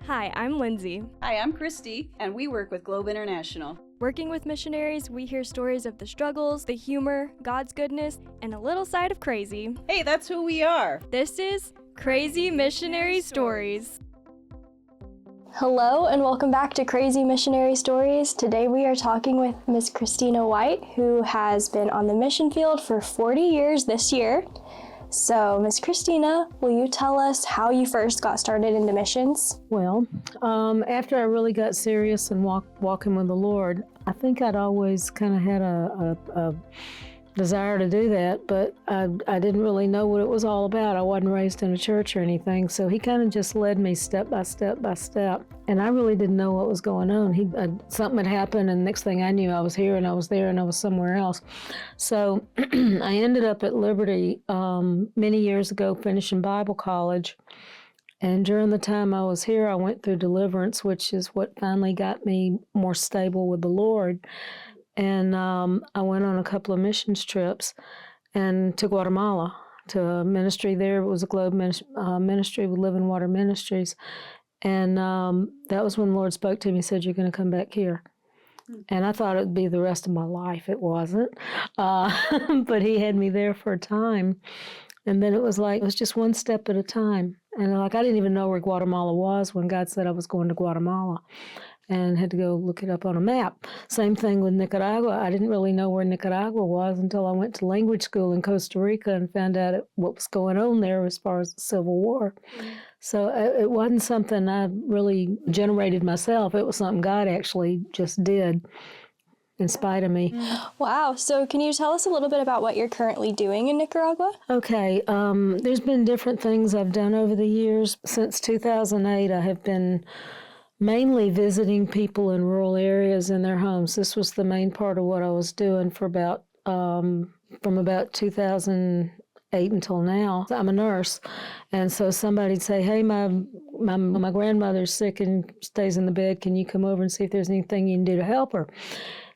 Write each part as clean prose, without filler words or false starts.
Hi, I'm Lindsay. Hi, I'm Christy, and we work with Globe International. Working with missionaries, we hear stories of the struggles, the humor, God's goodness, and a little side of crazy. Hey, that's who we are. This is Crazy Missionary Stories. Hello and welcome back to Crazy Missionary Stories. Today we are talking with Miss Christina White, who has been on the mission field for 40 years this year. So, Miss Christina, will you tell us how you first got started into missions? Well, after I really got serious and walking with the Lord, I think I'd always kind of had a desire to do that, but I didn't really know what it was all about. I wasn't raised in a church or anything, so he kind of just led me step by step by step, and I really didn't know what was going on. Something had happened, and next thing I knew, I was here and I was there and I was somewhere else. So I ended up at Liberty many years ago, finishing Bible college, and during the time I was here, I went through deliverance, which is what finally got me more stable with the Lord. And I went on a couple of missions trips and to Guatemala, to a ministry there. It was a Globe ministry with Living Water Ministries. And that was when the Lord spoke to me and said, "You're going to come back here." And I thought it would be the rest of my life. It wasn't. But he had me there for a time. And then it was just one step at a time. And I didn't even know where Guatemala was when God said I was going to Guatemala, and had to go look it up on a map. Same thing with Nicaragua. I didn't really know where Nicaragua was until I went to language school in Costa Rica and found out what was going on there as far as the Civil War. So it wasn't something I really generated myself. It was something God actually just did in spite of me. Wow, so can you tell us a little bit about what you're currently doing in Nicaragua? Okay, there's been different things I've done over the years. Since 2008, I have been mainly visiting people in rural areas in their homes. This was the main part of what I was doing for from about 2008 until now. I'm a nurse, and so somebody'd say, "Hey, my grandmother's sick and stays in the bed. Can you come over and see if there's anything you can do to help her?"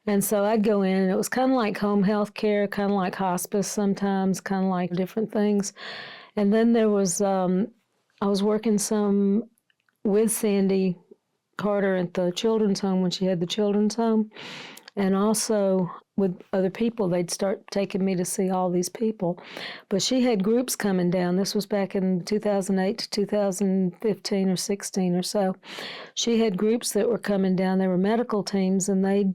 And so I'd go in, and it was kind of like home health care, kind of like hospice sometimes, kind of like different things. And then there was, I was working some with Sandy Carter at the children's home when she had the children's home, and also with other people. They'd start taking me to see all these people. But she had groups coming down. This was back in 2008 to 2015 or 16 or so. She had groups that were coming down. They were medical teams, and they'd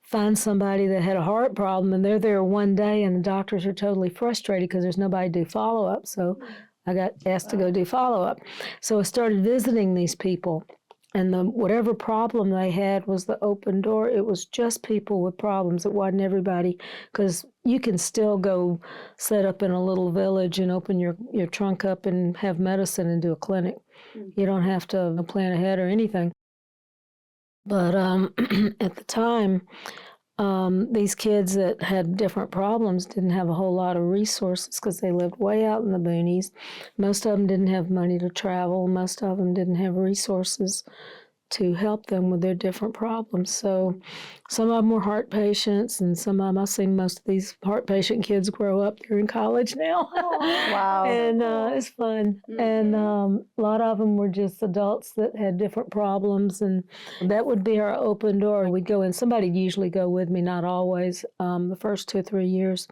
find somebody that had a heart problem, and they're there one day, and the doctors are totally frustrated because there's nobody to do follow-up. So I got asked to go do follow-up. So I started visiting these people. And whatever problem they had was the open door. It was just people with problems. It wasn't everybody, because you can still go set up in a little village and open your trunk up and have medicine and do a clinic. You don't have to plan ahead or anything. But at the time, these kids that had different problems didn't have a whole lot of resources because they lived way out in the boonies. Most of them didn't have money to travel. Most of them didn't have resources to help them with their different problems. So some of them were heart patients, and some of them, I've seen most of these heart patient kids grow up. They're in college now. Oh, wow. And it's fun. And a lot of them were just adults that had different problems, and that would be our open door. We'd go in. Somebody'd usually go with me, not always, the first 2 or 3 years.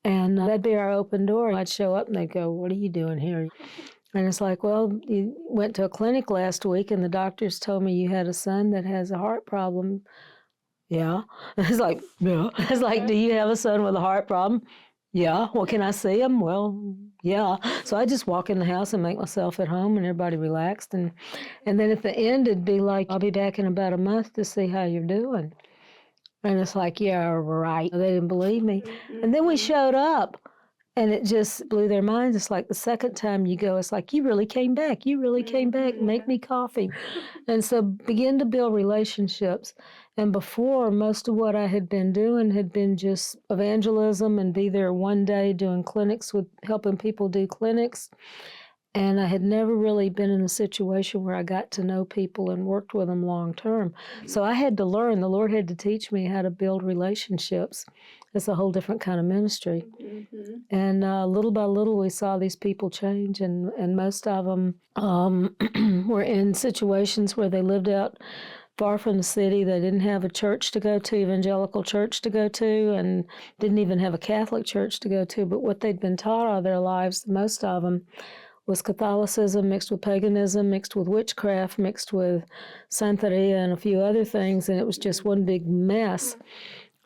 And that'd be our open door. I'd show up and they'd go, "What are you doing here?" And it's like, "Well, you went to a clinic last week and the doctors told me you had a son that has a heart problem." "Yeah." It's like, "Yeah." It's like, "Do you have a son with a heart problem?" "Yeah." "Well, can I see him?" "Well, yeah." So I just walk in the house and make myself at home, and everybody relaxed. And then at the end, it'd be like, "I'll be back in about a month to see how you're doing." And it's like, "Yeah, right." They didn't believe me. And then we showed up. And it just blew their minds. It's like the second time you go, it's like, "You really came back. You really came back. Make me coffee." And so begin to build relationships. And before, most of what I had been doing had been just evangelism and be there one day doing clinics, with helping people do clinics. And I had never really been in a situation where I got to know people and worked with them long term. So I had to learn. The Lord had to teach me how to build relationships. It's a whole different kind of ministry. And little by little, we saw these people change, and most of them were in situations where they lived out far from the city. They didn't have a church to go to, evangelical church to go to, and didn't even have a Catholic church to go to. But what they'd been taught all their lives, most of them, was Catholicism mixed with paganism, mixed with witchcraft, mixed with Santeria and a few other things, and it was just one big mess.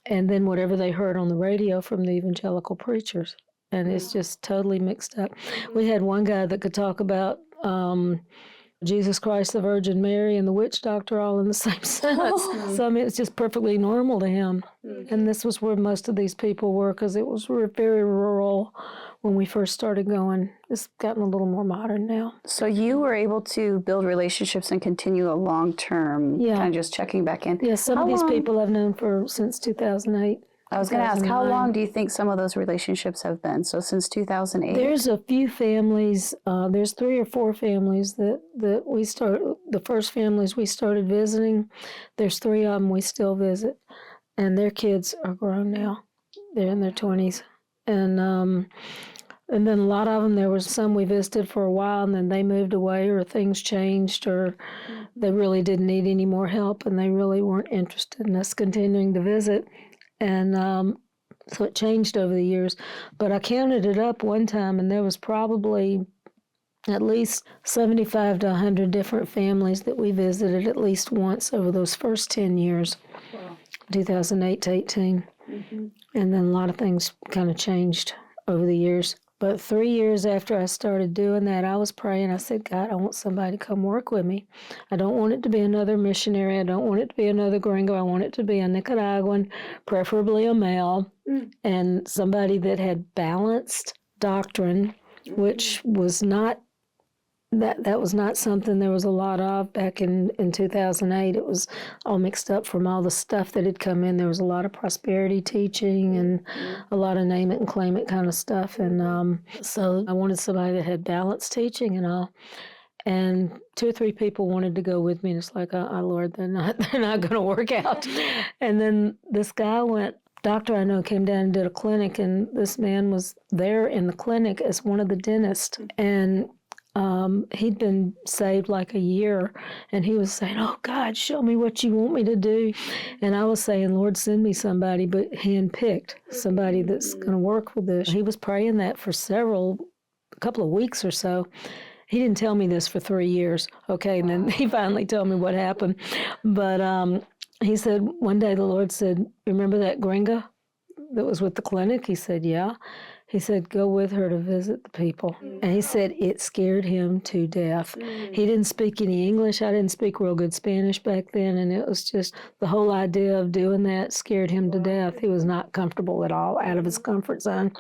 And then whatever they heard on the radio from the evangelical preachers. And it's just totally mixed up. We had one guy that could talk about Jesus Christ, the Virgin Mary, and the witch doctor all in the same sentence. So, I mean, it's just perfectly normal to him. And this was where most of these people were, because it was very rural when we first started going. It's gotten a little more modern now. So you were able to build relationships and continue a long term, kind of just checking back in. Yeah, some of these people I've known since 2008. I was going to ask, how long do you think some of those relationships have been? So since 2008? There's a few families, there's 3 or 4 families that we started, the first families we started visiting, there's 3 of them we still visit, and their kids are grown now. They're in their 20s. And then a lot of them, there was some we visited for a while, and then they moved away, or things changed, or they really didn't need any more help, and they really weren't interested in us continuing to visit. And so it changed over the years. But I counted it up one time, and there was probably at least 75 to 100 different families that we visited at least once over those first 10 years, 2008 to 18. And then a lot of things kind of changed over the years. But 3 years after I started doing that, I was praying. I said, God, I want somebody to come work with me. I don't want it to be another missionary. I don't want it to be another gringo. I want it to be a Nicaraguan, preferably a male, and somebody that had balanced doctrine, which was not, that was not something there was a lot of back in 2008. It was all mixed up from all the stuff that had come in. There was a lot of prosperity teaching and a lot of name it and claim it kind of stuff. And so I wanted somebody that had balanced teaching and all. And 2 or 3 people wanted to go with me. And it's like, oh Lord, they're not going to work out. And then this guy doctor I know came down and did a clinic, and this man was there in the clinic as one of the dentists. And he'd been saved like a year, and he was saying, oh, God, show me what you want me to do. And I was saying, Lord, send me somebody, but handpicked somebody that's going to work with this. He was praying that for a couple of weeks or so. He didn't tell me this for 3 years, okay, and then he finally told me what happened. But he said, one day the Lord said, remember that gringa that was with the clinic? He said, yeah. He said, go with her to visit the people. And he said it scared him to death. He didn't speak any English. I didn't speak real good Spanish back then. And it was just the whole idea of doing that scared him to death. He was not comfortable at all, out of his comfort zone.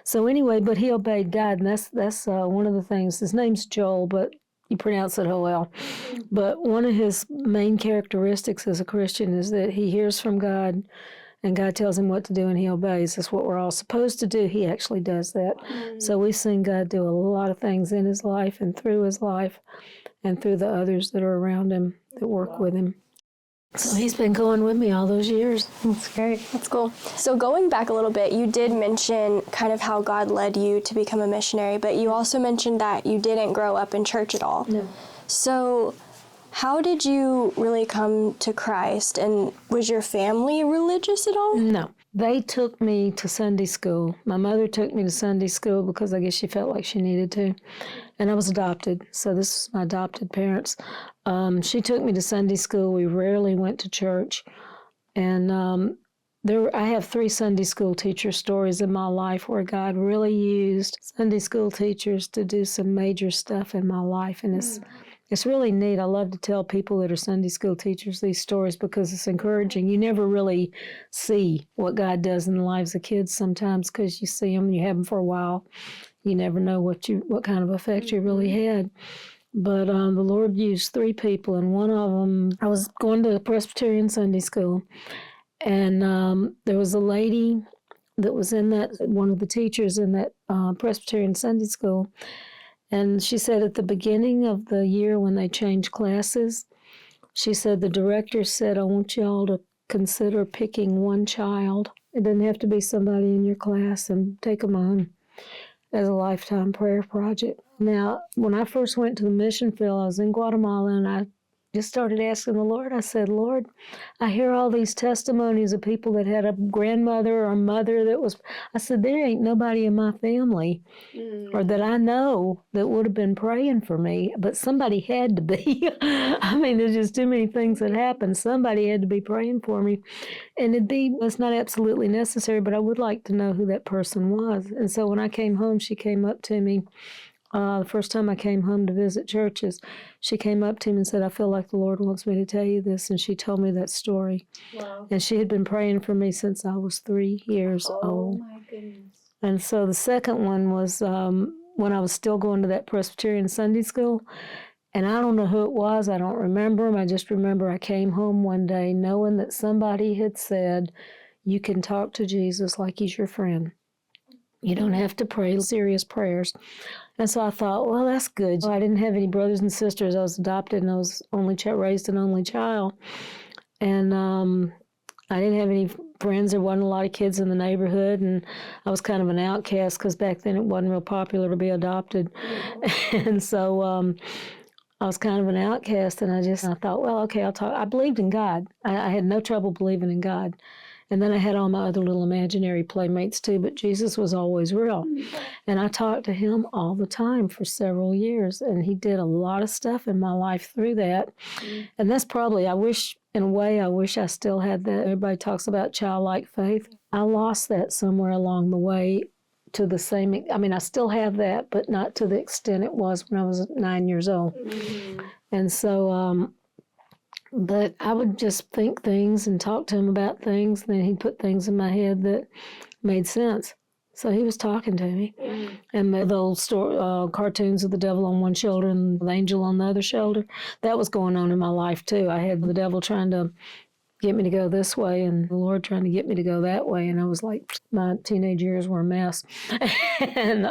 So anyway, but he obeyed God. And that's one of the things. His name's Joel, but you pronounce it Joel. But one of his main characteristics as a Christian is that he hears from God, and God tells him what to do, and he obeys. That's what we're all supposed to do. He actually does that. So we've seen God do a lot of things in his life and through his life and through the others that are around him that work with him. So he's been going with me all those years. That's great. That's cool. So going back a little bit, you did mention kind of how God led you to become a missionary, but you also mentioned that you didn't grow up in church at all. No. So how did you really come to Christ, and was your family religious at all? No. They took me to Sunday school. My mother took me to Sunday school because I guess she felt like she needed to. And I was adopted, so this is my adopted parents. She took me to Sunday school. We rarely went to church. And I have 3 Sunday school teacher stories in my life where God really used Sunday school teachers to do some major stuff in my life. And it's really neat. I love to tell people that are Sunday school teachers these stories because it's encouraging. You never really see what God does in the lives of kids sometimes because you see them, you have them for a while. You never know what kind of effect you really had. But the Lord used 3 people, and one of them, I was going to Presbyterian Sunday school, and there was a lady that was in that, one of the teachers in that Presbyterian Sunday school, And she said at the beginning of the year when they changed classes, she said the director said, I want y'all to consider picking one child. It doesn't have to be somebody in your class, and take them on as a lifetime prayer project. Now, when I first went to the mission field, I was in Guatemala, and I just started asking the Lord. I said, Lord, I hear all these testimonies of people that had a grandmother or mother that was, I said, there ain't nobody in my family or that I know that would have been praying for me, but somebody had to be. I mean, there's just too many things that happened. Somebody had to be praying for me. And it's not absolutely necessary, but I would like to know who that person was. And so when I came home, she came up to me. The first time I came home to visit churches, she came up to me and said, I feel like the Lord wants me to tell you this. And she told me that story. Wow. And she had been praying for me since I was 3 years old. Oh, my goodness. And so the second one was when I was still going to that Presbyterian Sunday school. And I don't know who it was. I don't remember him. I just remember I came home one day knowing that somebody had said, you can talk to Jesus like he's your friend. You don't have to pray serious prayers. And so I thought, well, that's good. I didn't have any brothers and sisters. I was adopted, and I was raised an only child. And I didn't have any friends. There wasn't a lot of kids in the neighborhood, and I was kind of an outcast because back then it wasn't real popular to be adopted. And so I was kind of an outcast, and I thought, well, okay, I'll talk. I believed in God. I had no trouble believing in God. And then I had all my other little imaginary playmates too, but Jesus was always real. And I talked to him all the time for several years, and he did a lot of stuff in my life through that. And that's probably, I wish I still had that. Everybody talks about childlike faith. I lost that somewhere along the way to the same, I still have that, but not to the extent it was when I was 9 years old. And so, but I would just think things and talk to him about things, and then he'd put things in my head that made sense. So he was talking to me. And the old cartoons of the devil on one shoulder and the angel on the other shoulder, that was going on in my life too. I had the devil trying to get me to go this way and the Lord trying to get me to go that way. And I was like, my teenage years were a mess. And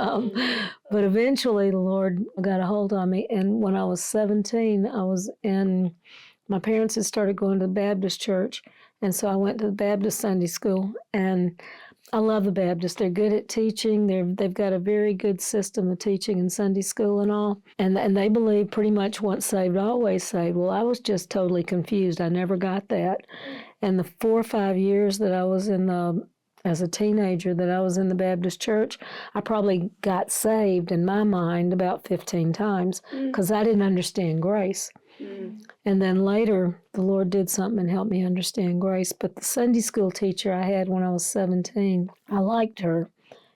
but eventually the Lord got a hold on me. And when I was 17, my parents had started going to the Baptist church, and so I went to the Baptist Sunday school, and I love the Baptists. They're good at teaching. They've got a very good system of teaching in Sunday school and all, and they believe pretty much once saved, always saved. Well, I was just totally confused. I never got that, and the 4 or 5 years that I was as a teenager that I was in the Baptist church, I probably got saved in my mind about 15 times because I didn't understand grace. And then later, the Lord did something and helped me understand grace. But the Sunday school teacher I had when I was 17, I liked her.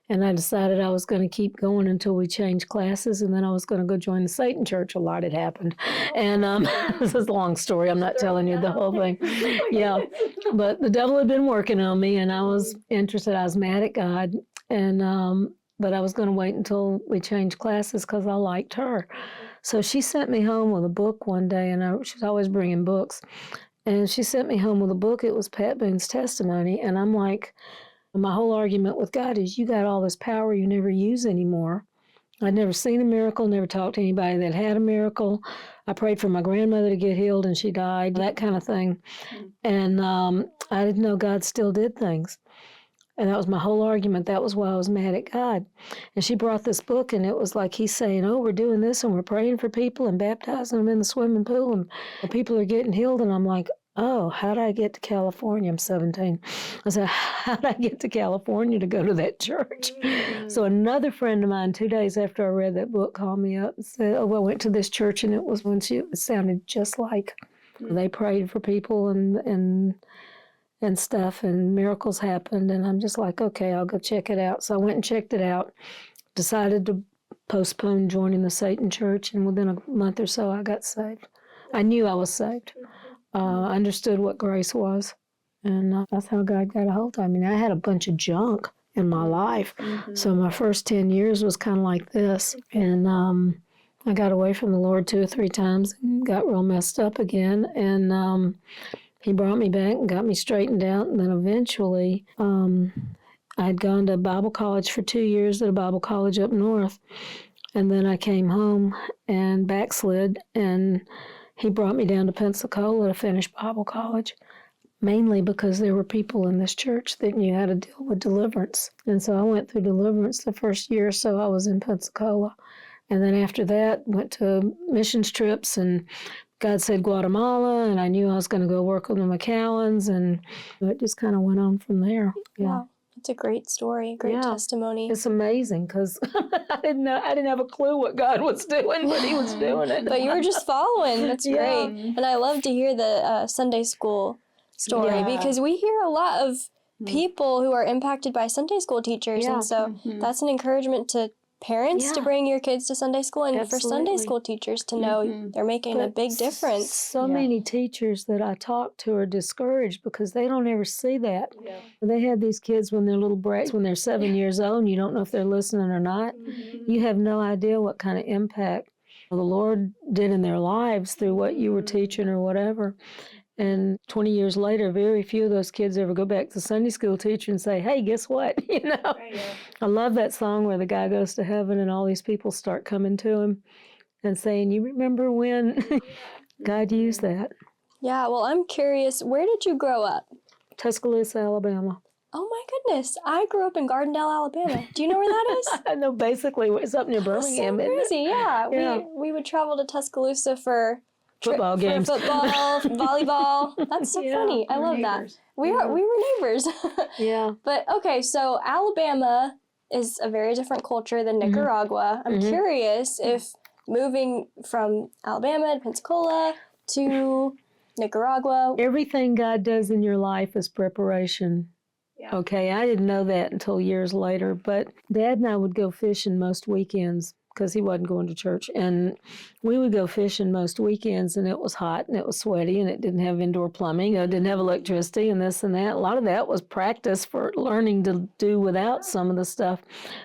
And I decided I was going to keep going until we changed classes. And then I was going to go join the Satan church. A lot had happened. And this is a long story. I'm not telling you the whole thing. Yeah. But the devil had been working on me, and I was interested. I was mad at God. And but I was going to wait until we changed classes because I liked her. So she sent me home with a book one day, and she's always bringing books. And she sent me home with a book. It was Pat Boone's testimony. And I'm like, my whole argument with God is, you got all this power you never use anymore. I'd never seen a miracle, never talked to anybody that had a miracle. I prayed for my grandmother to get healed, and she died, that kind of thing. And I didn't know God still did things. And that was my whole argument. That was why I was mad at God. And she brought this book, and it was like he's saying, oh, we're doing this, and we're praying for people and baptizing them in the swimming pool, and people are getting healed. And I'm like, oh, how did I get to California? I'm 17. I said, how did I get to California to go to that church? So another friend of mine, 2 days after I read that book, called me up and said, oh, well, I went to this church, and it sounded just like they prayed for people and stuff, and miracles happened. And I'm just like, okay, I'll go check it out. So I went and checked it out, decided to postpone joining the Satan church, and within a month or so, I got saved. I knew I was saved. I understood what grace was, and that's how God got a hold of me. I had a bunch of junk in my life, so my first 10 years was kind of like this, and I got away from the Lord 2 or 3 times and got real messed up again, and he brought me back and got me straightened out, and then eventually I'd gone to Bible college for 2 years at a Bible college up north, And then I came home and backslid, and he brought me down to Pensacola to finish Bible college, mainly because there were people in this church that knew how to deal with deliverance. And so I went through deliverance the first year or so I was in Pensacola. And then after that, went to missions trips, and God said Guatemala, and I knew I was going to go work with the McCallans, and it just kind of went on from there. Yeah. Wow. It's a great story, great testimony. It's amazing because I didn't have a clue what God was doing, but He was doing it. But you were just following. That's great. And I love to hear the Sunday school story because we hear a lot of people who are impacted by Sunday school teachers. And so that's an encouragement to parents to bring your kids to Sunday school, and for Sunday school teachers to know they're making a big difference. So many teachers that I talk to are discouraged because they don't ever see that. Yeah. They have these kids when they're little brats, when they're 7 years old, and you don't know if they're listening or not. You have no idea what kind of impact the Lord did in their lives through what you were teaching or whatever. And 20 years later, very few of those kids ever go back to the Sunday school teacher and say, hey, guess what? You know, I love that song where the guy goes to heaven and all these people start coming to him and saying, you remember when? God used that. Yeah, well, I'm curious, where did you grow up? Tuscaloosa, Alabama. Oh my goodness, I grew up in Gardendale, Alabama. Do you know where that is? I know basically it's up near Birmingham. So crazy, yeah. Yeah. We would travel to Tuscaloosa for football games. For football, volleyball. That's so funny. I love that. We were neighbors. Yeah. But okay, so Alabama is a very different culture than Nicaragua. I'm curious if moving from Alabama to Pensacola to Nicaragua. Everything God does in your life is preparation. Yeah. Okay, I didn't know that until years later, but Dad and I would go fishing most weekends because he wasn't going to church. And we would go fishing most weekends, and it was hot, and it was sweaty, and it didn't have indoor plumbing, it didn't have electricity, and this and that. A lot of that was practice for learning to do without some of the stuff.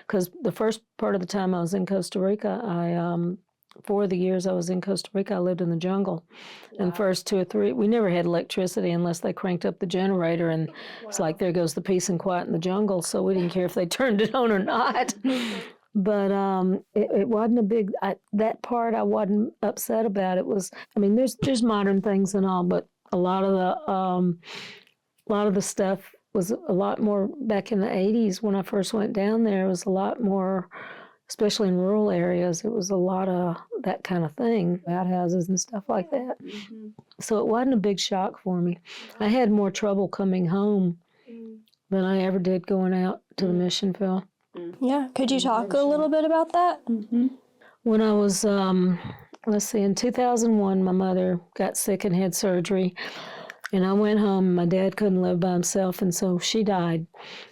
Because the first part of the time I was in Costa Rica, 4 of the years I was in Costa Rica, I lived in the jungle. Wow. And the first 2 or 3, we never had electricity unless they cranked up the generator, and it's like, there goes the peace and quiet in the jungle, so we didn't care if they turned it on or not. But it wasn't a big, that part I wasn't upset about. It was, I mean, there's modern things and all, but a lot of the stuff was a lot more back in the 80s when I first went down there. It was a lot more, especially in rural areas, it was a lot of that kind of thing, outhouses and stuff like that. So it wasn't a big shock for me. I had more trouble coming home than I ever did going out to the mission field. Yeah. Could you talk a little bit about that? When I was, in 2001, my mother got sick and had surgery. And I went home. My dad couldn't live by himself, and so she died.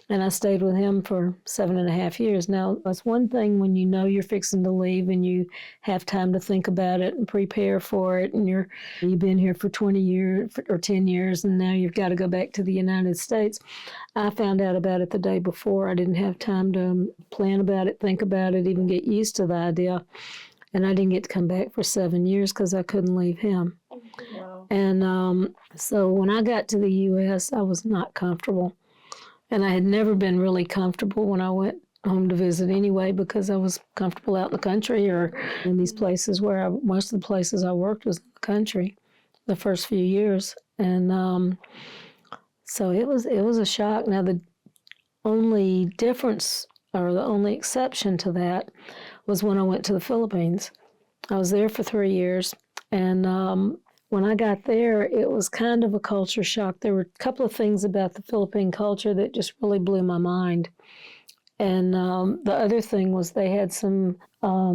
And I stayed with him for 7.5 years. Now, that's one thing when you know you're fixing to leave and you have time to think about it and prepare for it, and you've been here for 20 years or 10 years, and now you've got to go back to the United States. I found out about it the day before. I didn't have time to plan about it, think about it, even get used to the idea. And I didn't get to come back for 7 years because I couldn't leave him. Wow. And so when I got to the U.S., I was not comfortable. And I had never been really comfortable when I went home to visit anyway, because I was comfortable out in the country or in these places where most of the places I worked was in the country the first few years. And so it was a shock. Now, the only difference or the only exception to that was when I went to the Philippines. I was there for 3 years, and when I got there, it was kind of a culture shock. There were a couple of things about the Philippine culture that just really blew my mind. And the other thing was they had some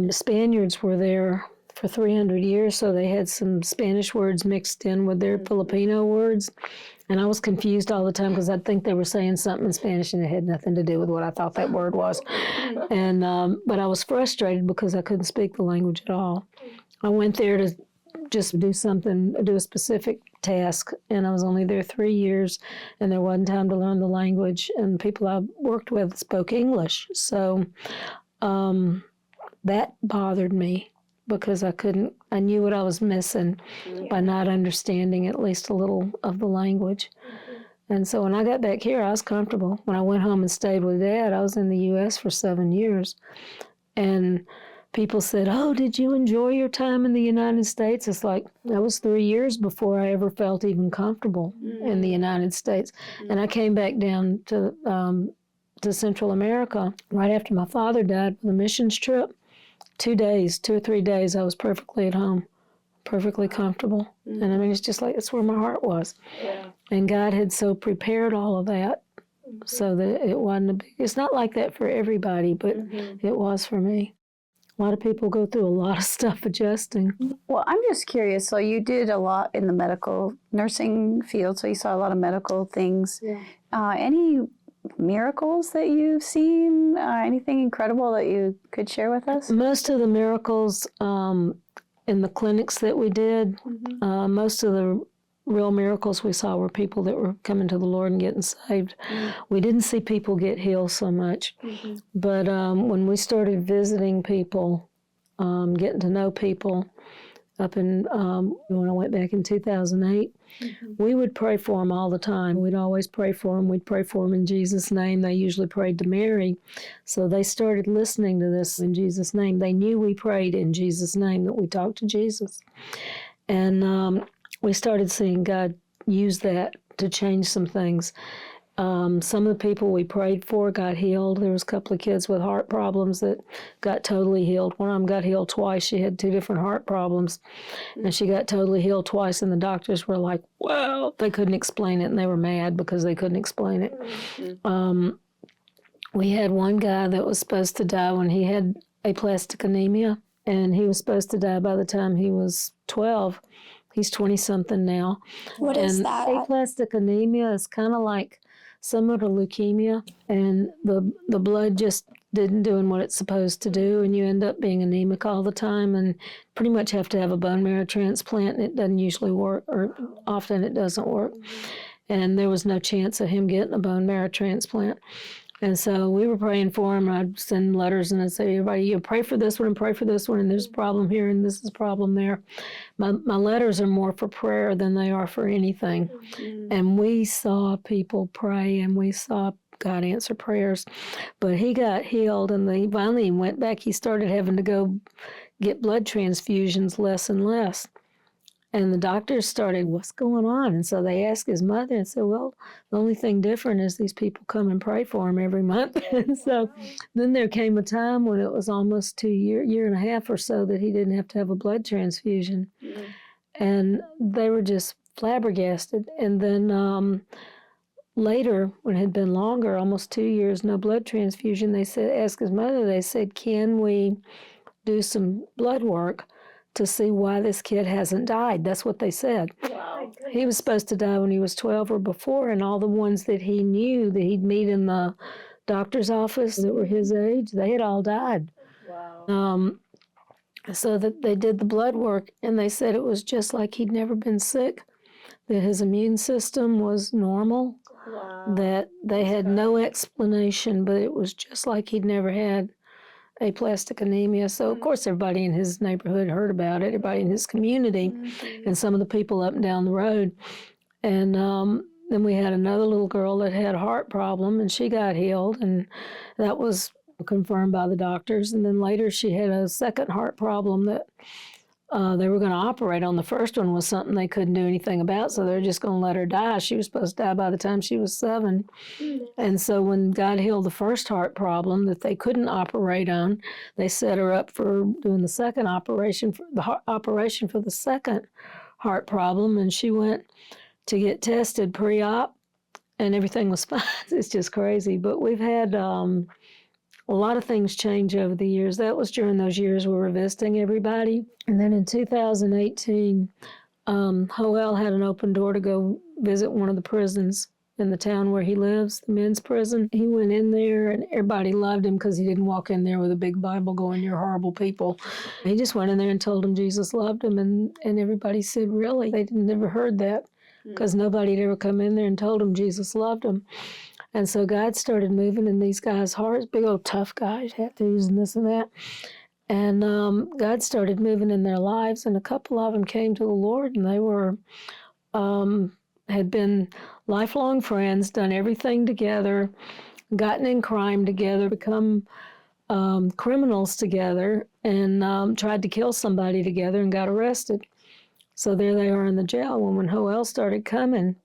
Spaniards were there for 300 years, so they had some Spanish words mixed in with their Filipino words. And I was confused all the time because I'd think they were saying something in Spanish and it had nothing to do with what I thought that word was. And but I was frustrated because I couldn't speak the language at all. I went there to just do a specific task, and I was only there 3 years, and there wasn't time to learn the language, and people I worked with spoke English. So that bothered me because I knew what I was missing by not understanding at least a little of the language. And so when I got back here, I was comfortable. When I went home and stayed with Dad, I was in the U.S. for 7 years. And people said, "Oh, did you enjoy your time in the United States?" It's like, that was 3 years before I ever felt even comfortable in the United States. And I came back down to Central America right after my father died for the missions trip. 2 days, 2 or 3 days, I was perfectly at home, perfectly comfortable. And I mean, it's just like, that's where my heart was. Yeah. And God had so prepared all of that so that it wasn't it's not like that for everybody, but it was for me. A lot of people go through a lot of stuff adjusting. Well, I'm just curious. So you did a lot in the medical nursing field, so you saw a lot of medical things. Yeah. Any miracles that you've seen? Anything incredible that you could share with us? Most of the miracles in the clinics that we did, most of the real miracles we saw were people that were coming to the Lord and getting saved. We didn't see people get healed so much. But when we started visiting people, getting to know people, up in, when I went back in 2008, we would pray for them all the time. We'd always pray for them. We'd pray for them in Jesus' name. They usually prayed to Mary. So they started listening to this in Jesus' name. They knew we prayed in Jesus' name, that we talked to Jesus. And we started seeing God use that to change some things. Some of the people we prayed for got healed. There was a couple of kids with heart problems that got totally healed. One of them got healed twice. She had 2 different heart problems, and she got totally healed twice, and the doctors were like, well, they couldn't explain it, and they were mad because they couldn't explain it. We had one guy that was supposed to die when he had aplastic anemia, and he was supposed to die by the time he was 12. He's 20-something now. What is that? Aplastic anemia is kind of like similar to leukemia, and the blood just didn't doing what it's supposed to do, and you end up being anemic all the time and pretty much have to have a bone marrow transplant, and it doesn't usually work, or often it doesn't work. And there was no chance of him getting a bone marrow transplant. And so we were praying for him. I'd send letters and I'd say, everybody, you pray for this one and pray for this one, and there's a problem here and this is a problem there. My letters are more for prayer than they are for anything. And we saw people pray, and we saw God answer prayers. But he got healed, and he finally went back. He started having to go get blood transfusions less and less. And the doctors started, what's going on? And so they asked his mother and said, well, the only thing different is these people come and pray for him every month. And so then there came a time when it was almost 2 year and a half or so that he didn't have to have a blood transfusion. And they were just flabbergasted. And then later, when it had been longer, almost 2 years, no blood transfusion, they said, asked his mother, they said, can we do some blood work to see why this kid hasn't died? That's what they said. Wow. He was supposed to die when he was 12 or before, and all the ones that he knew that he'd meet in the doctor's office that were his age, they had all died. Wow. So that they did the blood work, and they said it was just like he'd never been sick, that his immune system was normal, that they had no explanation, but it was just like he'd never had aplastic anemia. So, of course, everybody in his neighborhood heard about it, everybody in his community, and some of the people up and down the road. And then we had another little girl that had a heart problem, and she got healed, and that was confirmed by the doctors. And then later she had a second heart problem that they were going to operate on. The first one was something they couldn't do anything about, so they're just going to let her die. She was supposed to die by the time she was 7. And so when God healed the first heart problem that they couldn't operate on, they set her up for doing the second operation, for the second heart problem, and she went to get tested pre-op, and everything was fine. It's just crazy. But we've had a lot of things change over the years. That was during those years we were visiting everybody. And then in 2018, Joel had an open door to go visit one of the prisons in the town where he lives, the men's prison. He went in there, and everybody loved him because he didn't walk in there with a big Bible going, "You're horrible people." He just went in there and told them Jesus loved him, and everybody said, "Really?" They'd never heard that because nobody had ever come in there and told them Jesus loved him. And so God started moving in these guys' hearts, big old tough guys, tattoos and this and that. And God started moving in their lives, and a couple of them came to the Lord, and they were had been lifelong friends, done everything together, gotten in crime together, become criminals together and tried to kill somebody together and got arrested. So there they are in the jail. When Joel started coming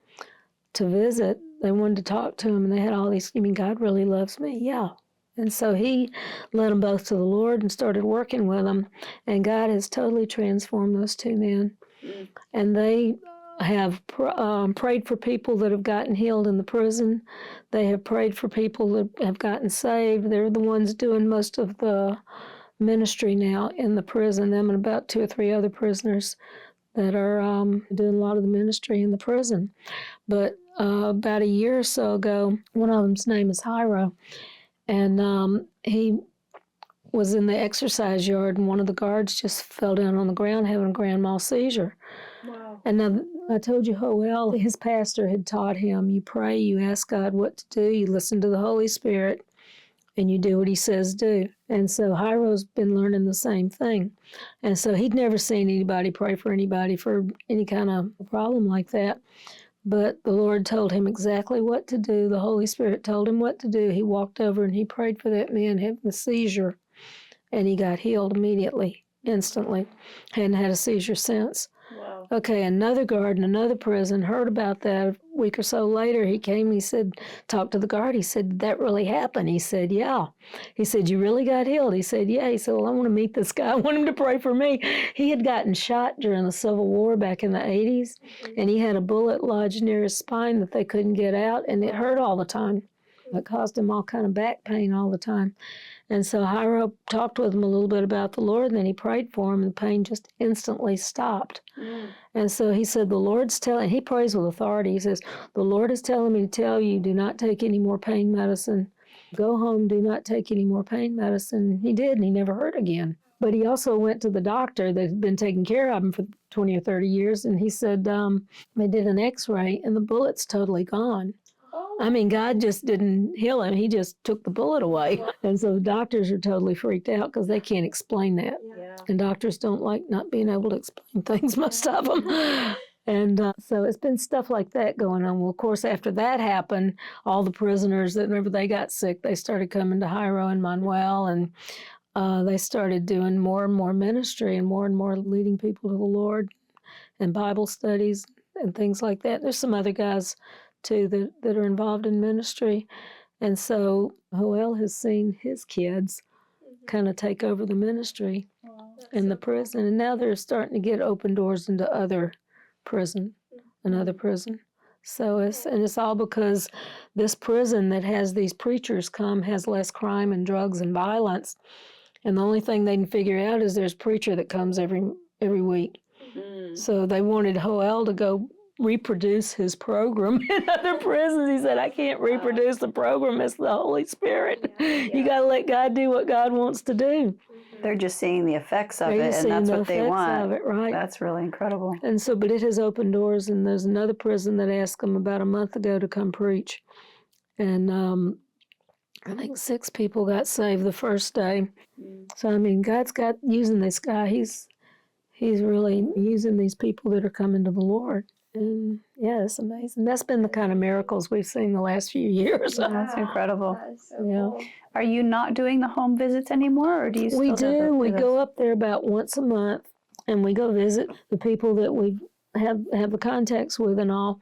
to visit, they wanted to talk to him, and they had all these, you mean God really loves me? Yeah. And so he led them both to the Lord and started working with them, and God has totally transformed those two men. And they have prayed for people that have gotten healed in the prison. They have prayed for people that have gotten saved. They're the ones doing most of the ministry now in the prison, them and about 2 or 3 other prisoners that are doing a lot of the ministry in the prison. But about a year or so ago, one of them's name is Hiro, and he was in the exercise yard, and one of the guards just fell down on the ground having a grand mal seizure. Wow. And now, I told you, Joel, his pastor had taught him, you pray, you ask God what to do, you listen to the Holy Spirit, and you do what he says do. And so Hiro's been learning the same thing. And so he'd never seen anybody pray for anybody for any kind of problem like that. But the Lord told him exactly what to do. The Holy Spirit told him what to do. He walked over and he prayed for that man having the seizure, and he got healed immediately, instantly. Hadn't had a seizure since. Wow. Okay, another guard in another prison heard about that a week or so later. He came, he said, talked to the guard. He said, did that really happen? He said, yeah. He said, you really got healed? He said, yeah. He said, well, I want to meet this guy. I want him to pray for me. He had gotten shot during the Civil War back in the 80s, and he had a bullet lodged near his spine that they couldn't get out, and it hurt all the time. It caused him all kind of back pain all the time. And so Hiro talked with him a little bit about the Lord, and then he prayed for him, and the pain just instantly stopped. And so he said, the Lord's telling, he prays with authority. He says, the Lord is telling me to tell you, do not take any more pain medicine. Go home, do not take any more pain medicine. He did, and he never hurt again. But he also went to the doctor that had been taking care of him for 20 or 30 years, and he said they did an x-ray, and the bullet's totally gone. I mean, God just didn't heal him. He just took the bullet away. And so the doctors are totally freaked out because they can't explain that. Yeah. And doctors don't like not being able to explain things, most of them. And so it's been stuff like that going on. Well, of course, after that happened, all the prisoners that whenever they got sick, they started coming to Hiro and Manuel, and they started doing more and more ministry and more leading people to the Lord and Bible studies and things like that. There's some other guys too that are involved in ministry. And so Joel has seen his kids kind of take over the ministry in the prison. And now they're starting to get open doors into another prison. So it's all because this prison that has these preachers come has less crime and drugs and violence. And the only thing they can figure out is there's a preacher that comes every week. So they wanted Joel to go reproduce his program in other prisons. He said, I can't reproduce the program. It's the Holy Spirit. You got to let God do what God wants to do. They're just seeing the effects of it, and that's what they want. Of it, right. That's really incredible. And so, but it has opened doors, and there's another prison that asked them about a month ago to come preach. And I think 6 people got saved the first day. So, I mean, God's got using this guy. He's really using these people that are coming to the Lord. And yeah, it's amazing. That's been the kind of miracles we've seen the last few years. Yeah, that's incredible. That is so cool. Are you not doing the home visits anymore, or do you still We do do. We go up there about once a month, and we go visit the people that we have the contacts with and all.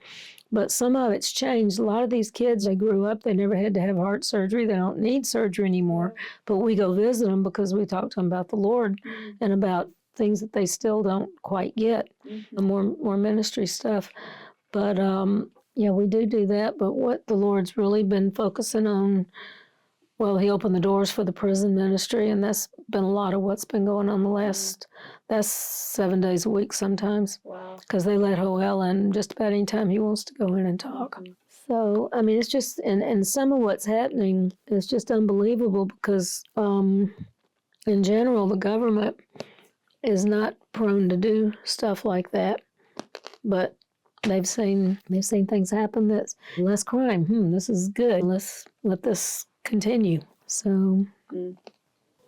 But some of it's changed. A lot of these kids, they grew up, they never had to have heart surgery. They don't need surgery anymore. But we go visit them because we talk to them about the Lord and about things that they still don't quite get, more ministry stuff. But yeah, we do that. But what the Lord's really been focusing on, well, he opened the doors for the prison ministry, and that's been a lot of what's been going on that's 7 days a week sometimes. Wow. Because they let Joel in just about any time he wants to go in and talk. So, I mean, it's just, and some of what's happening is just unbelievable because in general, the government is not prone to do stuff like that, but they've seen things happen that's less crime. This is good. Let's let this continue. So,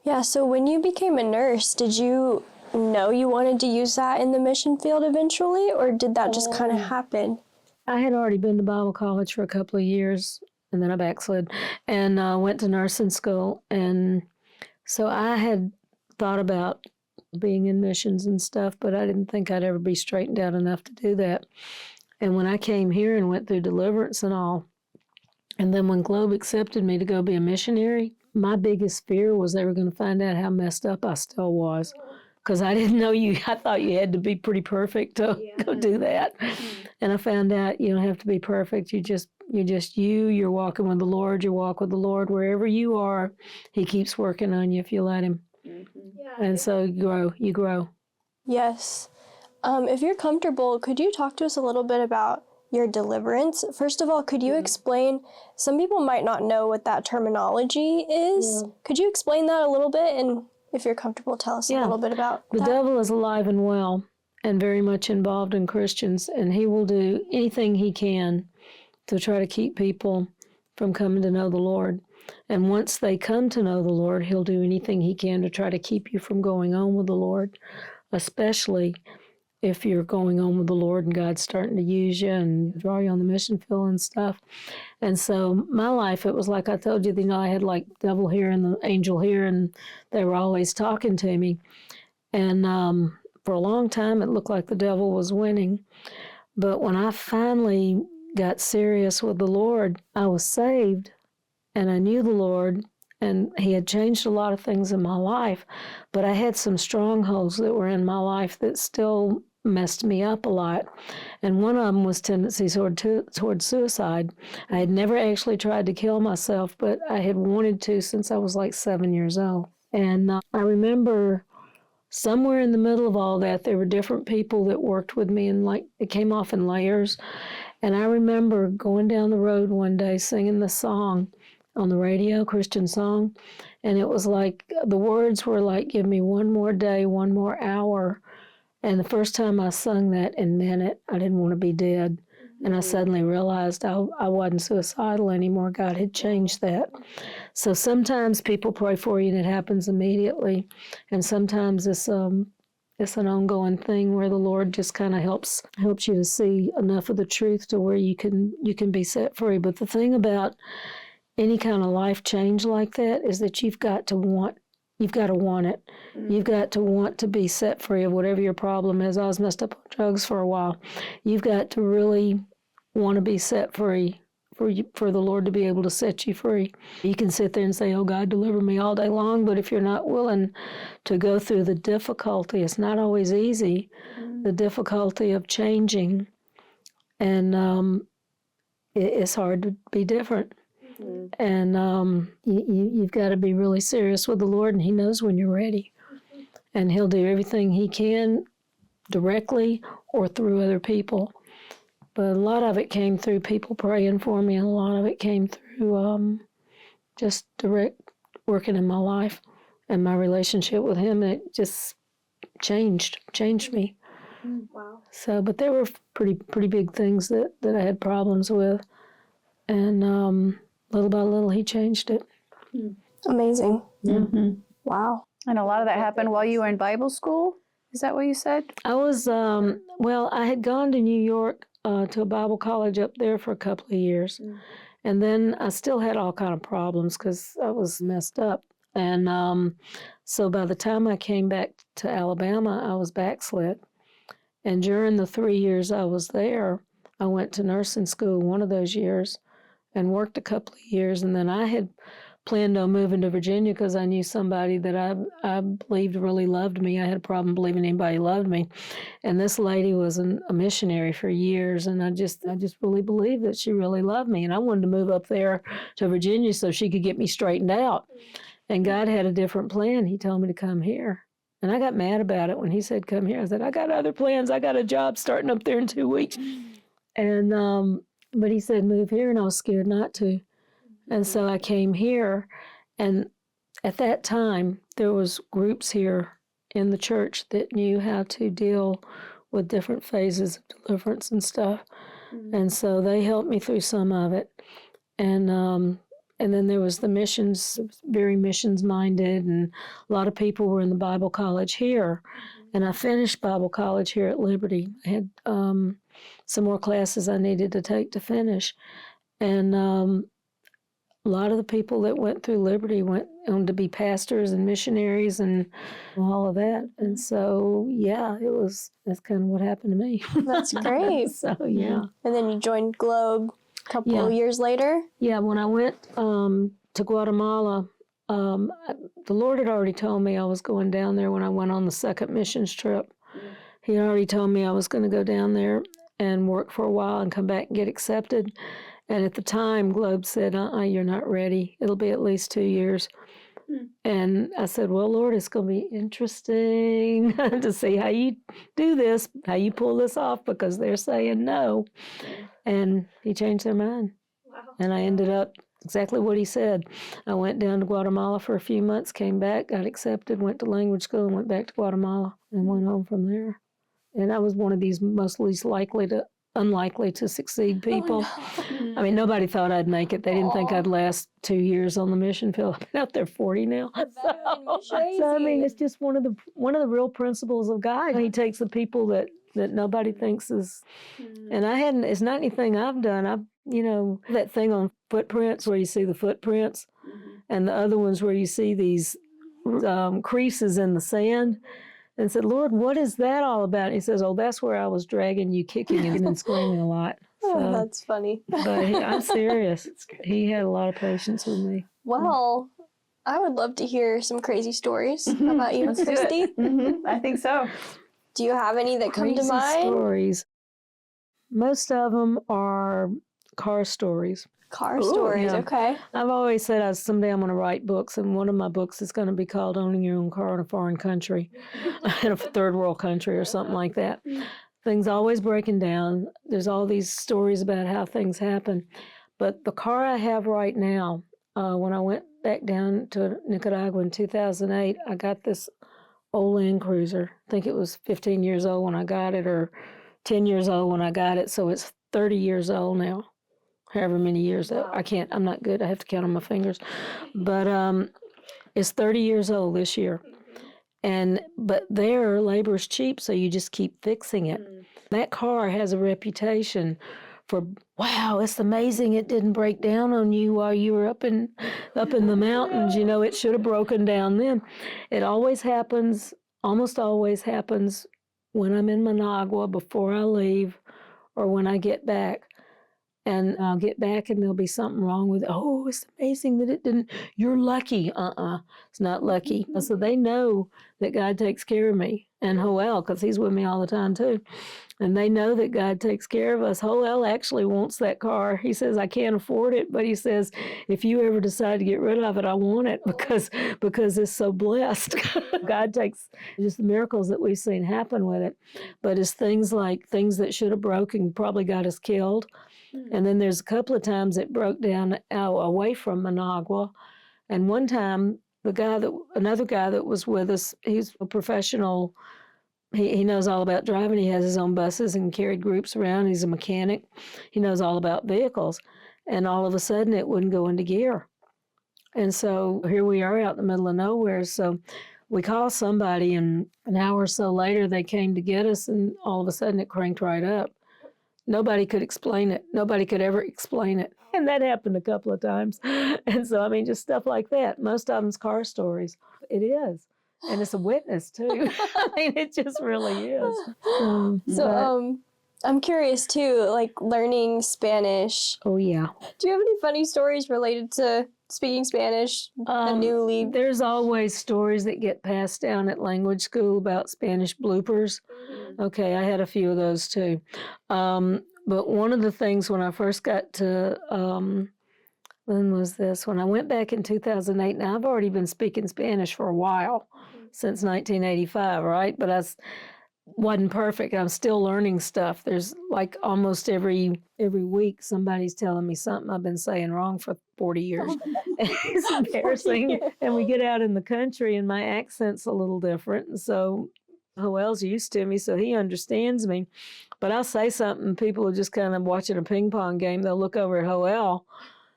yeah. So when you became a nurse, did you know you wanted to use that in the mission field eventually, or did that just kind of happen? I had already been to Bible college for a couple of years, and then I backslid and went to nursing school and So I had thought about being in missions and stuff, but I didn't think I'd ever be straightened out enough to do that. And when I came here and went through deliverance and all, and then when Globe accepted me to go be a missionary, my biggest fear was they were going to find out how messed up I still was. Because I didn't know I thought you had to be pretty perfect to go do that. And I found out you don't have to be perfect. You're just you're walking with the Lord, you walk with the Lord. Wherever you are, He keeps working on you if you let Him. And so you grow. Yes. If you're comfortable, could you talk to us a little bit about your deliverance? First of all, could you explain, some people might not know what that terminology is. Could you explain that a little bit? And if you're comfortable, tell us a little bit about the that. devil is alive and well and very much involved in Christians, and he will do anything he can to try to keep people from coming to know the Lord. And once they come to know the Lord, he'll do anything he can to try to keep you from going on with the Lord, especially if you're going on with the Lord and God's starting to use you and draw you on the mission field and stuff. And so my life, it was like I told you, I had like devil here and the angel here, and they were always talking to me. And for a long time, it looked like the devil was winning. But when I finally got serious with the Lord, I was saved and I knew the Lord, and He had changed a lot of things in my life. But I had some strongholds that were in my life that still messed me up a lot. And one of them was tendencies toward suicide. I had never actually tried to kill myself, but I had wanted to since I was like 7 years old. And I remember somewhere in the middle of all that, there were different people that worked with me, and like it came off in layers. And I remember going down the road one day singing the song on the radio, Christian song. And it was like, the words were like, give me one more day, one more hour. And the first time I sung that and meant it, I didn't want to be dead. And I suddenly realized I wasn't suicidal anymore. God had changed that. So sometimes people pray for you and it happens immediately. And sometimes it's an ongoing thing where the Lord just kind of helps you to see enough of the truth to where you can be set free. But the thing about any kind of life change like that is that you've got to want it. You've got to want to be set free of whatever your problem is. I was messed up on drugs for a while. You've got to really want to be set free for the Lord to be able to set you free. You can sit there and say, oh, God, deliver me all day long, but if you're not willing to go through the difficulty, it's not always easy, the difficulty of changing, and it's hard to be different. And you've got to be really serious with the Lord, and He knows when you're ready. And He'll do everything He can directly or through other people. But a lot of it came through people praying for me, and a lot of it came through just direct working in my life and my relationship with Him. It just changed me. Wow. So, but there were pretty big things that I had problems with. And little by little, He changed it. Amazing. Mm-hmm. Wow. And a lot of that happened while you were in Bible school? Is that what you said? I was, I had gone to New York to a Bible college up there for a couple of years. And then I still had all kind of problems because I was messed up. And so by the time I came back to Alabama, I was backslid. And during the 3 years I was there, I went to nursing school one of those years and worked a couple of years. And then I had planned on moving to Virginia because I knew somebody that I believed really loved me. I had a problem believing anybody loved me. And this lady was a missionary for years, and I just really believed that she really loved me. And I wanted to move up there to Virginia so she could get me straightened out. And God had a different plan. He told me to come here. And I got mad about it when He said, come here. I said, I got other plans. I got a job starting up there in 2 weeks. And but He said, move here, and I was scared not to. And so I came here, and at that time, there was groups here in the church that knew how to deal with different phases of deliverance and stuff. And so they helped me through some of it. And then there was the missions, very missions-minded, and a lot of people were in the Bible college here. And I finished Bible college here at Liberty. I had some more classes I needed to take to finish. And a lot of the people that went through Liberty went on to be pastors and missionaries and all of that. And so, yeah, that's kind of what happened to me. That's great. So, yeah. And then you joined Globe a couple of years later? Yeah, when I went to Guatemala, the Lord had already told me I was going down there when I went on the second missions trip. He had already told me I was going to go down there and work for a while and come back and get accepted. And at the time, Globe said, you're not ready. It'll be at least 2 years. And I said, well, Lord, it's going to be interesting to see how you do this, how you pull this off, because they're saying no. And he changed their mind. Wow. And I ended up exactly what he said. I went down to Guatemala for a few months, came back, got accepted, went to language school, and went back to Guatemala and went home from there. And I was one of these most least unlikely to succeed people. Oh, no. I mean, nobody thought I'd make it. They didn't think I'd last 2 years on the mission field. I've been out there 40 now. So I mean, it's just one of the real principles of God. He takes the people that nobody thinks is, and it's not anything I've done. That thing on footprints where you see the footprints, and the other ones where you see these creases in the sand. And said, Lord, what is that all about? And he says, that's where I was dragging you, kicking and screaming a lot. So, that's funny. But I'm serious. He had a lot of patience with me. Well, I would love to hear some crazy stories. How about you, Christy? I think so. Do you have any that come to Crazy mind? Stories. Most of them are car stories. Car stories, yeah. Okay. I've always said someday I'm going to write books, and one of my books is going to be called Owning Your Own Car in a Foreign Country, in a third world country or something like that. Things always breaking down. There's all these stories about how things happen. But the car I have right now, when I went back down to Nicaragua in 2008, I got this old Land Cruiser. I think it was 15 years old when I got it, or 10 years old when I got it, so it's 30 years old now. However many years. Wow. I'm not good. I have to count on my fingers. But it's 30 years old this year. But there, labor's cheap, so you just keep fixing it. That car has a reputation for, wow, it's amazing it didn't break down on you while you were up in the mountains. It should have broken down then. It always happens, almost always happens when I'm in Managua before I leave or when I get back. And I'll get back and there'll be something wrong with it. Oh, it's amazing that it didn't. You're lucky. It's not lucky. So they know that God takes care of me. And Joel, because he's with me all the time too. And they know that God takes care of us. Joel actually wants that car. He says, I can't afford it. But he says, if you ever decide to get rid of it, I want it because it's so blessed. God takes just the miracles that we've seen happen with it. But it's things that should have broken probably got us killed. And then there's a couple of times it broke down away from Managua. And one time, another guy that was with us, he's a professional. He knows all about driving. He has his own buses and carried groups around. He's a mechanic. He knows all about vehicles. And all of a sudden, it wouldn't go into gear. And so here we are out in the middle of nowhere. So we called somebody, and an hour or so later, they came to get us, and all of a sudden, it cranked right up. Nobody could explain it. Nobody could ever explain it. And that happened a couple of times. And so, just stuff like that. Most of them's car stories. It is. And it's a witness, too. It just really is. I'm curious, too, learning Spanish. Oh, yeah. Do you have any funny stories related to speaking Spanish, a newly? There's always stories that get passed down at language school about Spanish bloopers. Okay, I had a few of those too. But one of the things when I first got to, when was this? When I went back in 2008, now I've already been speaking Spanish for a while, since 1985, right? But I wasn't perfect. I'm still learning stuff. There's almost every week somebody's telling me something I've been saying wrong for 40 years. It's embarrassing. And we get out in the country and my accent's a little different. And so Joel's used to me, so he understands me. But I'll say something, people are just kind of watching a ping pong game. They'll look over at Joel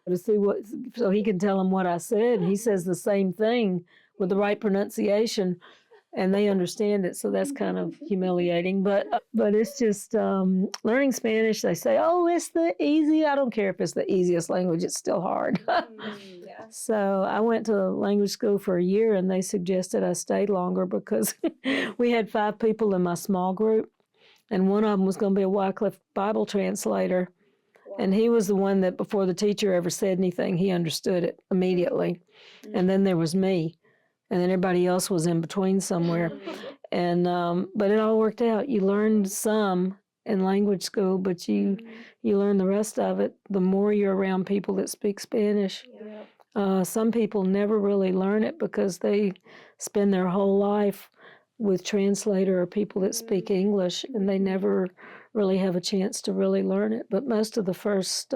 to see so he can tell them what I said. And he says the same thing with the right pronunciation. and they understand it, so that's kind of humiliating. But it's just learning Spanish. They say, "Oh, it's the easy." I don't care if it's the easiest language; it's still hard. So I went to language school for a year, and they suggested I stayed longer because we had 5 people in my small group, and one of them was going to be a Wycliffe Bible translator. And he was the one that before the teacher ever said anything, he understood it immediately. And then there was me. And then everybody else was in between somewhere. And but it all worked out. You learned some in language school, but you learn the rest of it the more you're around people that speak Spanish. Some people never really learn it because they spend their whole life with translator or people that speak English, and they never really have a chance to really learn it. But most of the first,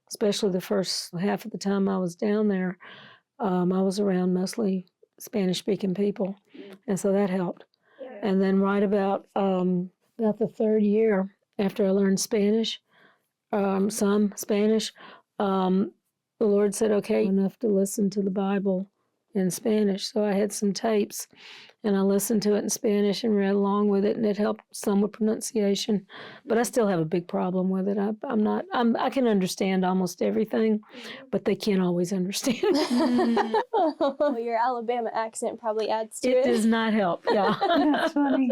especially the first half of the time I was down there, I was around mostly Spanish-speaking people, and so that helped. And then right about the 3rd year after I learned Spanish, some Spanish, the Lord said, "Okay, enough to listen to the Bible in Spanish." So I had some tapes, and I listened to it in Spanish and read along with it, and it helped some with pronunciation. But I still have a big problem with it. I can understand almost everything, but they can't always understand. Well, your Alabama accent probably adds to it. It does not help, yeah. That's funny.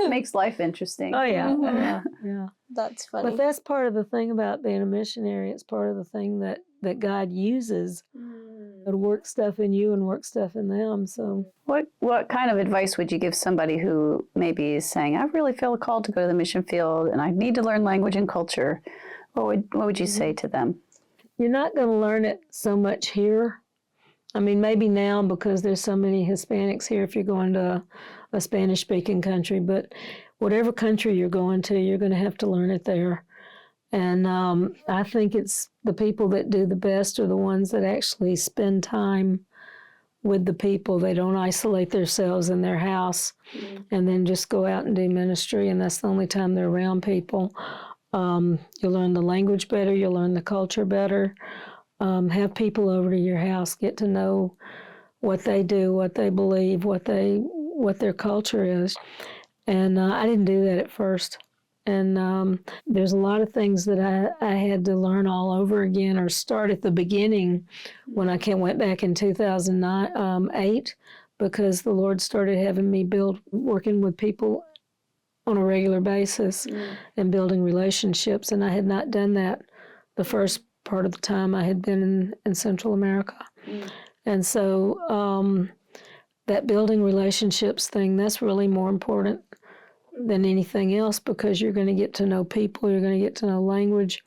Makes life interesting. Oh, yeah, Mhm. yeah. That's funny. But that's part of the thing about being a missionary. It's part of the thing that God uses to work stuff in you and work stuff in them. So, What kind of advice would you give somebody who maybe is saying, "I really feel called to go to the mission field and I need to learn language and culture"? What would you say to them? you're not going to learn it so much here. I mean, maybe now because there's so many Hispanics here if you're going to a Spanish-speaking country, but whatever country you're going to, you're going to have to learn it there. And I think it's the people that do the best are the ones that actually spend time with the people. They don't isolate themselves in their house and then just go out and do ministry, and that's the only time they're around people. You'll learn the language better, you'll learn the culture better. Have people over to your house, get to know what they do, what they believe, what their culture is. And I didn't do that at first. And there's a lot of things that I had to learn all over again or start at the beginning when I went back in 2008 because the Lord started having me working with people on a regular basis and building relationships. And I had not done that the first part of the time I had been in Central America. And so that building relationships thing, that's really more important than anything else because you're going to get to know people, you're going to get to know language,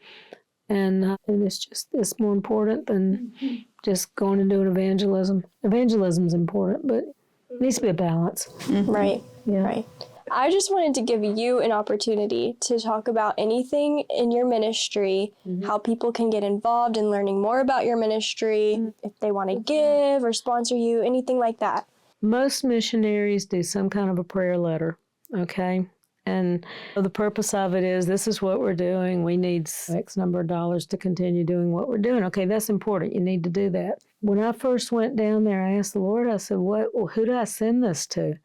and it's more important than just going and doing evangelism. Evangelism's important, but it needs to be a balance. Right. Yeah. Right. I just wanted to give you an opportunity to talk about anything in your ministry, how people can get involved in learning more about your ministry, if they want to give or sponsor you, anything like that. Most missionaries do some kind of a prayer letter, okay? And the purpose of it is, this is what we're doing. We need X number of dollars to continue doing what we're doing. Okay, that's important. You need to do that. When I first went down there, I asked the Lord, I said, who do I send this to?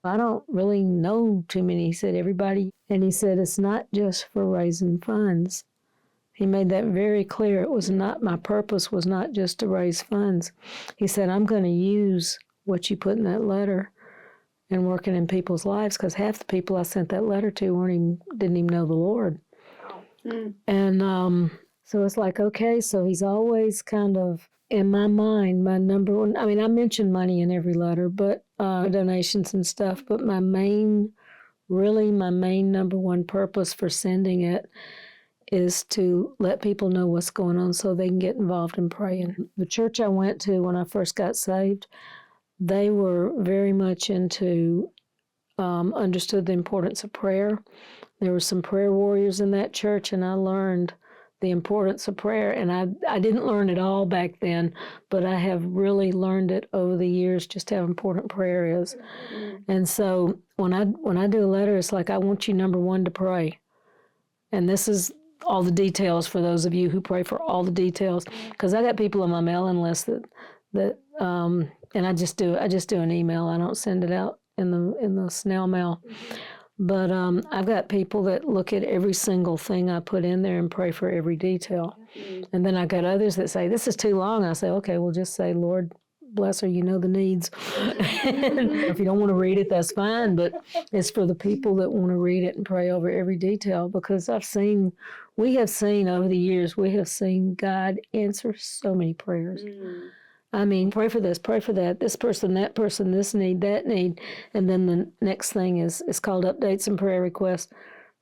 I don't really know too many. He said, everybody. And he said, it's not just for raising funds. He made that very clear. It was not, my purpose was not just to raise funds. He said, I'm going to use what you put in that letter and working in people's lives, because half the people I sent that letter to didn't even know the Lord. And so it's like, okay, so he's always kind of, in my mind, my number one, I mean, I mention money in every letter, but donations and stuff, but my main number one purpose for sending it is to let people know what's going on so they can get involved in praying. The church I went to when I first got saved, they were very much understood the importance of prayer. There were some prayer warriors in that church, and I learned the importance of prayer. And I didn't learn it all back then, but I have really learned it over the years, just how important prayer is. And so when I do a letter, it's like, I want you, number one, to pray. And this is all the details for those of you who pray for all the details, because I got people on my mailing list that and I just do an email. I don't send it out in the snail mail. But I've got people that look at every single thing I put in there and pray for every detail. And then I got others that say, this is too long. I say, okay, we'll just say, Lord, bless her, you know the needs. And if you don't want to read it, that's fine. But it's for the people that want to read it and pray over every detail, because we have seen over the years, we have seen God answer so many prayers. I mean, pray for this, pray for that, this person, this need, that need. And then the next thing is called updates and prayer requests.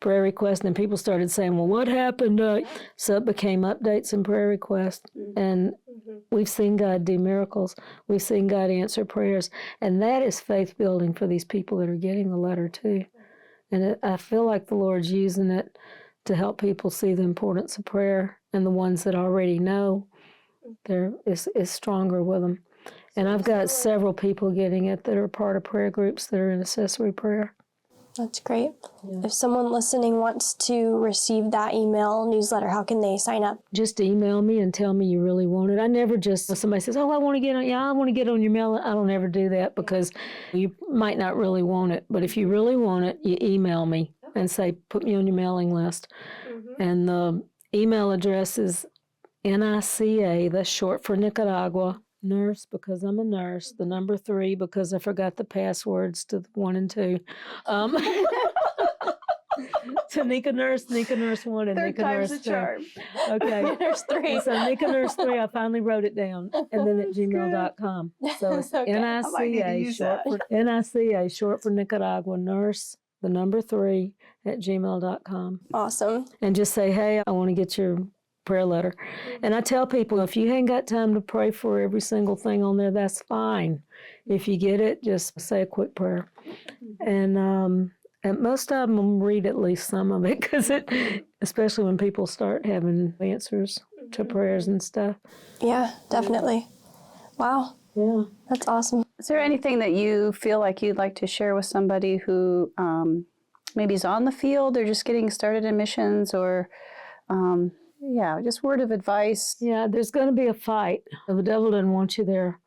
And then people started saying, well, what happened? So it became updates and prayer requests. And we've seen God do miracles. We've seen God answer prayers. And that is faith building for these people that are getting the letter too. And I feel like the Lord's using it to help people see the importance of prayer, and the ones that already know, is stronger with them. And I've got several people getting it that are part of prayer groups that are in accessory prayer. That's great. Yeah. If someone listening wants to receive that email newsletter, how can they sign up? Just email me and tell me you really want it. I never just, if somebody says, oh, I want to get on your mail, I don't ever do that, because you might not really want it. But if you really want it, you email me and say, put me on your mailing list. And the email address is NICA, that's short for Nicaragua, nurse, because I'm a nurse, the number 3, because I forgot the passwords to 1 and 2. To Nika Nurse 1, and Nika Nurse 2. Okay. Nurse 3. So Nika Nurse 3, I finally wrote it down, and then at gmail.com. So it's Okay. NICA, short for Nicaragua, nurse, the number 3, at gmail.com. Awesome. And just say, hey, I want to get your prayer letter. And I tell people, if you ain't got time to pray for every single thing on there, that's fine. If you get it, just say a quick prayer. And most of them read at least some of it, because especially when people start having answers to prayers and stuff. Yeah, definitely. Wow. Yeah. That's awesome. Is there anything that you feel like you'd like to share with somebody who maybe is on the field or just getting started in missions, or just word of advice? Yeah, there's going to be a fight. The devil doesn't want you there.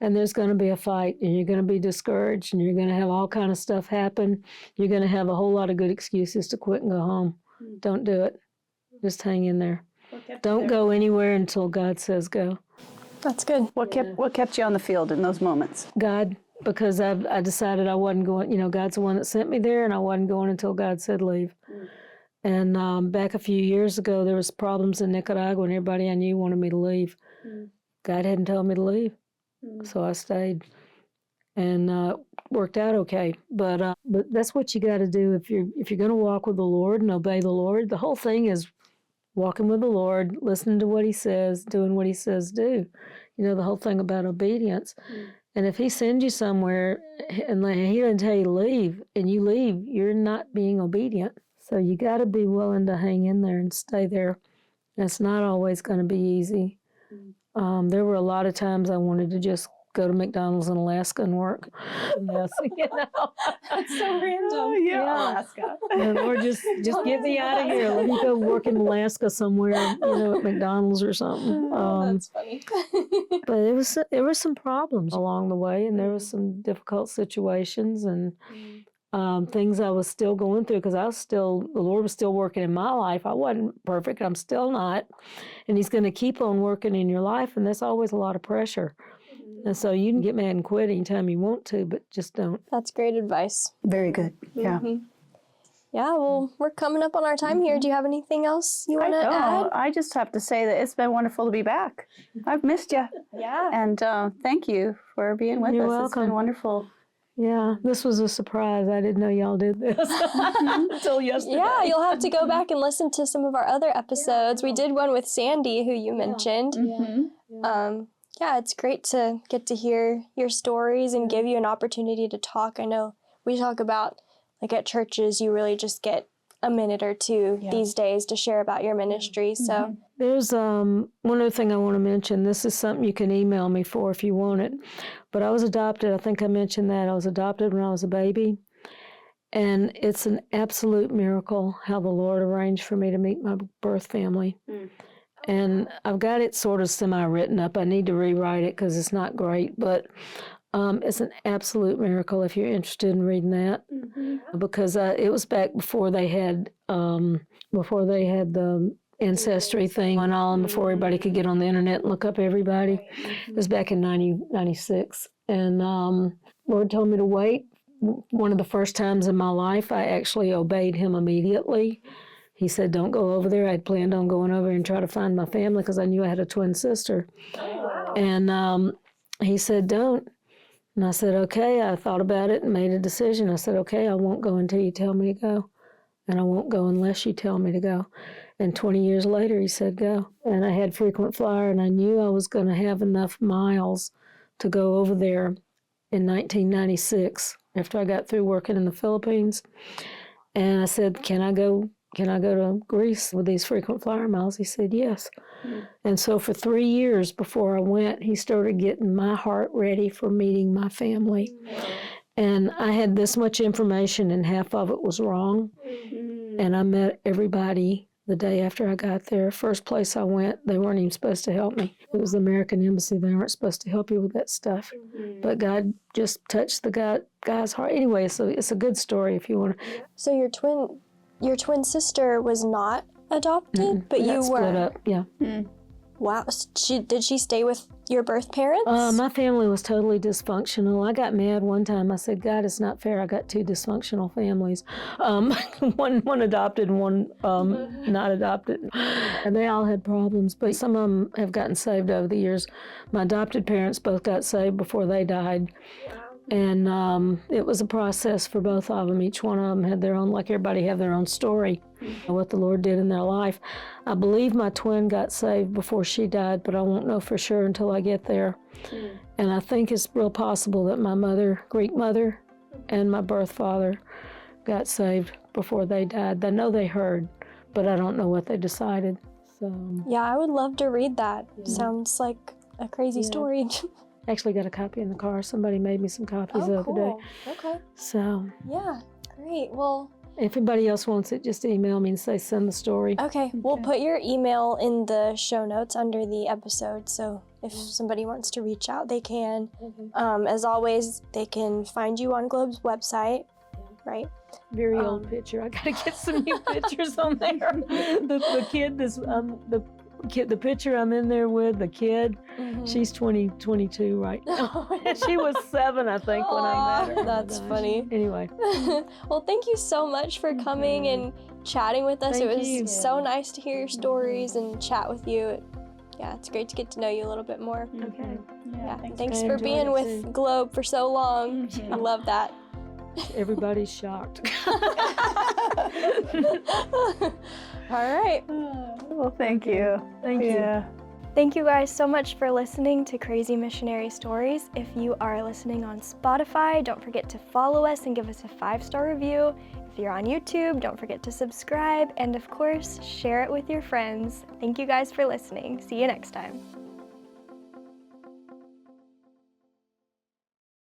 And there's going to be a fight, and you're going to be discouraged, and you're going to have all kind of stuff happen. You're going to have a whole lot of good excuses to quit and go home. Don't do it. Just hang in there. Don't go anywhere until God says go. That's good. What kept you on the field in those moments? God, because I decided I wasn't going, God's the one that sent me there, and I wasn't going until God said leave. And back a few years ago, there was problems in Nicaragua, and everybody I knew wanted me to leave. God hadn't told me to leave. So I stayed, and worked out okay. But that's what you got to do if you're going to walk with the Lord and obey the Lord. The whole thing is walking with the Lord, listening to what He says, doing what He says do. The whole thing about obedience. And if He sends you somewhere and He doesn't tell you to leave, and you leave, you're not being obedient. So you got to be willing to hang in there and stay there. And it's not always going to be easy. There were a lot of times I wanted to just go to McDonald's in Alaska and work. Yes, That's so random. Oh, yeah, Alaska. Or just get me out of here. Let me go work in Alaska somewhere, at McDonald's or something. That's funny. But there were some problems along the way, and there was some difficult situations and things I was still going through, because the Lord was still working in my life. I wasn't perfect. I'm still not. And He's going to keep on working in your life, and there's always a lot of pressure. And so you can get mad and quit anytime you want to, but just don't. That's great advice. Very good. Yeah. Yeah, well, we're coming up on our time here. Do you have anything else you want to add? I just have to say that it's been wonderful to be back. I've missed you. Yeah. And thank you for being with You're us. welcome. It's been wonderful. Yeah, this was a surprise. I didn't know y'all did this until yesterday. Yeah, you'll have to go back and listen to some of our other episodes. We did one with Sandy, who you mentioned. Yeah, it's great to get to hear your stories and give you an opportunity to talk. I know we talk about, at churches, you really just get a minute or two these days to share about your ministry. So there's one other thing I want to mention. This is something you can email me for if you want it. But I was adopted. I think I mentioned that. I was adopted when I was a baby. And it's an absolute miracle how the Lord arranged for me to meet my birth family. And I've got it sort of semi-written up. I need to rewrite it because it's not great, but it's an absolute miracle if you're interested in reading that. Because it was back before they had the ancestry thing going on, before everybody could get on the internet and look up everybody. It was back in 1996. And Lord told me to wait. One of the first times in my life, I actually obeyed him immediately. He said, don't go over there. I'd planned on going over and try to find my family because I knew I had a twin sister. And he said, don't. And I said, okay. I thought about it and made a decision. I said, okay, I won't go until you tell me to go. And I won't go unless you tell me to go. And 20 years later, he said, go. And I had frequent flyer, and I knew I was going to have enough miles to go over there in 1996 after I got through working in the Philippines. And I said, can I go to Greece with these frequent flyer miles? He said, yes. And so for 3 years before I went, he started getting my heart ready for meeting my family. And I had this much information, and half of it was wrong. And I met everybody the day after I got there. First place I went, they weren't even supposed to help me. It was the American Embassy. They aren't supposed to help you with that stuff. But God just touched the guy's heart. Anyway, so it's a good story if you want to. So your twin sister was not adopted, but you were split up. Yeah. Wow. Did she stay with your birth parents? My family was totally dysfunctional. I got mad one time. I said, God, it's not fair. I got two dysfunctional families. One adopted and one not adopted. And they all had problems, but some of them have gotten saved over the years. My adopted parents both got saved before they died. And it was a process for both of them. Each one of them had their own, like everybody have their own story, what the Lord did in their life. I believe my twin got saved before she died, but I won't know for sure until I get there. And I think it's real possible that my mother, Greek mother, and my birth father got saved before they died. I know they heard, but I don't know what they decided. So yeah, I would love to read that. Sounds like a crazy story. Actually got a copy in the car. Somebody made me some copies the other day. Okay. So yeah, great. Well, if anybody else wants it, just email me and say send the story. Okay, we'll put your email in the show notes under the episode, so if somebody wants to reach out, they can. As always, they can find you on Globe's website, right? Very old picture. I gotta get some new pictures on there. The picture I'm in there with, the kid, she's 22 right now. She was 7, I think, when I met her. That's funny. Anyway. Well, thank you so much for coming and chatting with us. Thank it was you. so nice to hear your stories and chat with you. Yeah, it's great to get to know you a little bit more. Okay. Yeah, thanks for being with Globe for so long. I love that. Everybody's shocked. All right. Well, thank you. Thank you. Thank you guys so much for listening to Crazy Missionary Stories. If you are listening on Spotify, don't forget to follow us and give us a 5-star review. If you're on YouTube, don't forget to subscribe. And of course, share it with your friends. Thank you guys for listening. See you next time.